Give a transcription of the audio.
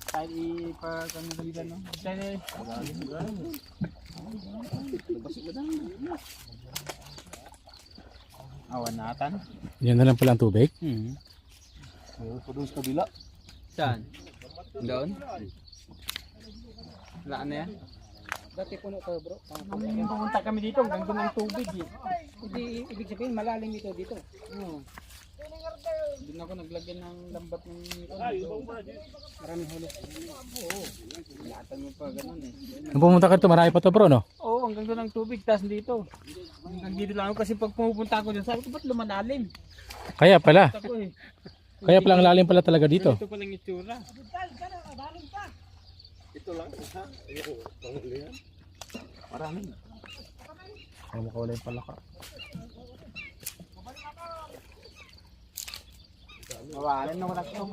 Tayo ipagkamilan, no? Tayo awan natan. Yan na lang pala ang tubig. Meron pa doon sa kabila. Saan? Doon? Wala na yan? Dati puno to bro. Nung pumunta kami dito, hanggang doon ang tubig eh. Hindi, ibig sabihin malalim ito dito. Oo. Doon ako naglagyan ng lambat ng Maraming huli. oo. Latan mo pa ganun eh. Nung pumunta ka dito, marami pa to bro, no? Oo, hanggang doon ang tubig, tas dito. Hanggang dito lang ako kasi pag pumupunta ako dyan, sabi ko ba't lumalalim? Kaya pala. Ako eh. Kaya pala ang lalim pala talaga dito. Ito palang itsura. Ito lang. Ha? Pangulihan. Marami. Ay, makaulay pala ka. Mawalan na wala ko.